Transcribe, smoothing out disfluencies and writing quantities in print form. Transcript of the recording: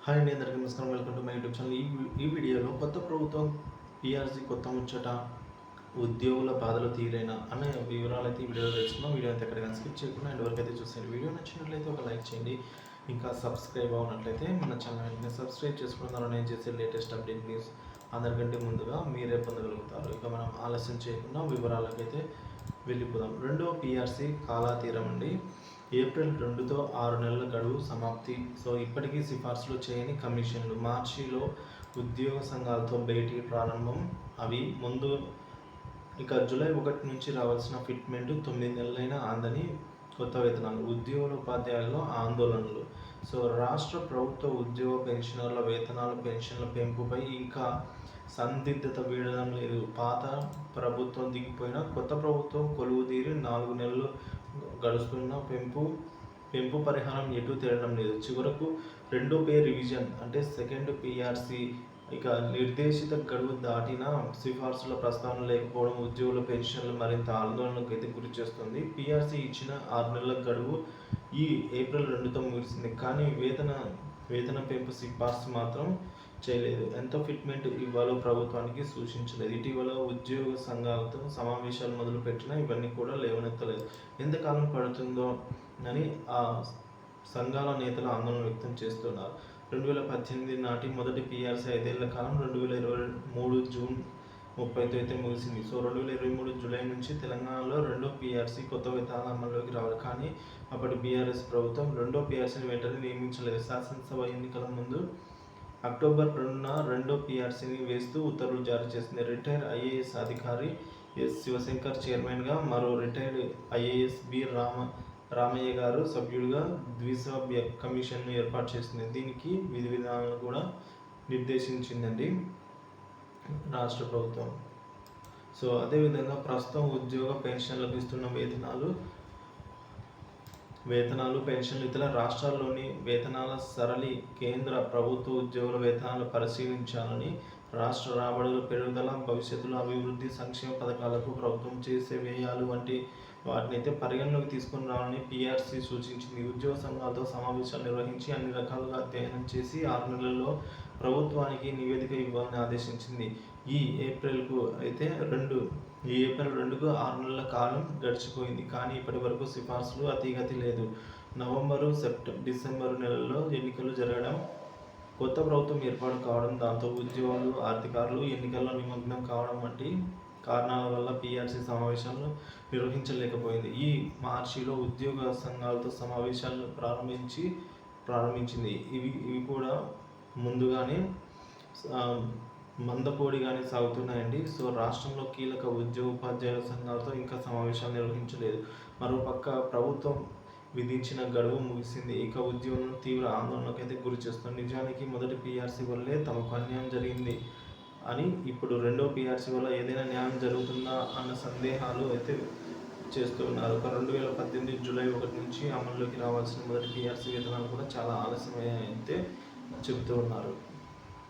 Hi అండి, అందరికీ నమస్కారం. Welcome to my YouTube channel. ఈ వీడియోలో కొత్త ప్రభుత్వం పీఆర్సీ కొత్త ముచ్చట, ఉద్యోగుల బాధలు తీరేనా అనే వివరాలు అయితే ఈ వీడియోలో తెలుసుకుందాం. వీడియో అయితే ఎక్కడికైనా స్కిప్ చేయకుండా అండ్ వరకు అయితే చూసేయండి. వీడియో నచ్చినట్లయితే ఒక లైక్ చేయండి. ఇంకా సబ్స్క్రైబ్ అవునట్లయితే మన ఛానల్ వెంటనే సబ్స్క్రైబ్ చేసుకున్న ద్వారా నేను చేసే లేటెస్ట్ అప్డేట్ న్యూస్ అందరికంటే ముందుగా మీరే పొందగలుగుతారు. ఇక మనం ఆలస్యం చేయకుండా వివరాలకైతే వెళ్ళిపోదాం. రెండో పీఆర్సీ కాలాతీరం అండి. ఏప్రిల్ 2తో 6 నెలల గడువు సమాప్తి. సో ఇప్పటికీ సిఫార్సులు చేయని కమిషన్లు. మార్చిలో ఉద్యోగ సంఘాలతో భేటీ ప్రారంభం. అవి ముందు ఇక జూలై 1 నుంచి రావాల్సిన ఫిట్మెంట్ 9 నెలలైనా అందని కొత్త వేతనాలు. ఉద్యోగుల ఉపాధ్యాయుల్లో ఆందోళనలు. సో రాష్ట్ర ప్రభుత్వ ఉద్యోగ పెన్షనర్ల వేతనాలు పెన్షన్ల పెంపుపై ఇంకా సందిగ్ధత వీడడం లేదు. పాత ప్రభుత్వం దిగిపోయిన కొత్త ప్రభుత్వం కొలువుదీరి 4 నెలలు గడుస్తున్న పెంపు పరిహారం ఎటు తేలడం లేదు. చివరకు రెండో పే రివిజన్ అంటే సెకండ్ పీఆర్సీ ఇక నిర్దేశిత గడువు దాటిన సిఫార్సుల ప్రస్తావన లేకపోవడం ఉద్యోగుల పెన్షన్లు మరింత ఆందోళనకు అయితే గురి చేస్తుంది. పీఆర్సీ ఇచ్చిన 6 నెలల గడువు ఈ ఏప్రిల్ 2తో ముగిసింది. కానీ వేతన పెంపు సిఫార్సు మాత్రం చేయలేదు. ఎంత ఫిట్మెంట్ ఇవ్వాలో ప్రభుత్వానికి సూచించలేదు. ఇటీవల ఉద్యోగ సంఘాలతో సమావేశాలు మొదలుపెట్టినా ఇవన్నీ కూడా లేవనెత్తలేదు. ఎంతకాలం పడుతుందో అని ఆ సంఘాల నేతలు ఆందోళన వ్యక్తం చేస్తున్నారు. 2018 నాటి మొదటి పీఆర్సీ 5 ఏళ్ల కాలం 2023 జూన్ 30తో అయితే ముగిసింది. సో 2023 జూలై నుంచి తెలంగాణలో రెండో పీఆర్సీ కొత్త వేతనాలు అమల్లోకి రావాలి. కానీ అప్పటి బీఆర్ఎస్ ప్రభుత్వం రెండో పీఆర్సీని వెంటనే నియమించలేదు. శాసనసభ ఎన్నికల ముందు అక్టోబర్ 2న రెండో పీఆర్సీని వేస్తూ ఉత్తర్వులు జారీ చేసింది. రిటైర్డ్ ఐఏఎస్ అధికారి ఎస్ శివశంకర్ చైర్మన్గా, మరో రిటైర్డ్ ఐఏఎస్ బి రామయ్య గారు సభ్యుడిగా ద్విసభ్య కమిషన్ను ఏర్పాటు చేసింది. దీనికి విధి విధానాలను కూడా నిర్దేశించిందండి రాష్ట్ర ప్రభుత్వం. సో అదేవిధంగా ప్రస్తుతం ఉద్యోగ పెన్షన్లకు ఇస్తున్న వేతనాలు పెన్షన్లు ఇతర రాష్ట్రాల్లోని వేతనాల సరళి కేంద్ర ప్రభుత్వ ఉద్యోగుల వేతనాలు పరిశీలించాలని, రాష్ట్ర రాబడుల పెరుగుదల, భవిష్యత్తులో అభివృద్ధి సంక్షేమ పథకాలకు ప్రభుత్వం చేసే వ్యయాలు వంటి వాటిని అయితే పరిగణలోకి తీసుకుని రావాలని పీఆర్సీ సూచించింది. ఉద్యోగ సంఘాలతో సమావేశాలు నిర్వహించి అన్ని రకాలుగా అధ్యయనం చేసి 6 నెలల్లో ప్రభుత్వానికి నివేదిక ఇవ్వాలని ఆదేశించింది. ఈ ఏప్రిల్ 2కు 6 నెలల కాలం గడిచిపోయింది. కానీ ఇప్పటి వరకు సిఫార్సులు అతీగతి లేదు. నవంబరు, డిసెంబరు నెలల్లో ఎన్నికలు జరగడం, కొత్త ప్రభుత్వం ఏర్పాటు కావడం, దాంతో ఉద్యోగులు, అధికారులు ఎన్నికల్లో నిమగ్నం కావడం వంటి కారణాల వల్ల పీఆర్సీ సమావేశాలను నిర్వహించలేకపోయింది. ఈ మార్చిలో ఉద్యోగ సంఘాలతో సమావేశాలను ప్రారంభించింది. ఇవి కూడా ముందుగానే మందకోడిగానే సాగుతున్నాయండి. సో రాష్ట్రంలో కీలక ఉద్యోగ ఉపాధ్యాయుల సంఘాలతో ఇంకా సమావేశాలు నిర్వహించలేదు. మరోపక్క ప్రభుత్వం విధించిన గడువు ముగిసింది. ఇక ఉద్యోగులను తీవ్ర ఆందోళనకు అయితే గురి చేస్తుంది. నిజానికి మొదటి పీఆర్సీ వల్లే తమకు అన్యాయం జరిగింది అని ఇప్పుడు రెండో పీఆర్సీ వల్ల ఏదైనా న్యాయం జరుగుతుందా అన్న సందేహాలు అయితే చేస్తున్నారు. 2018 జూలై 1 నుంచి అమల్లోకి రావాల్సిన మొదటి పీఆర్సీ వేతనాలు కూడా చాలా ఆలస్యమయ్యాయి అయితే చెబుతూ ఉన్నారు.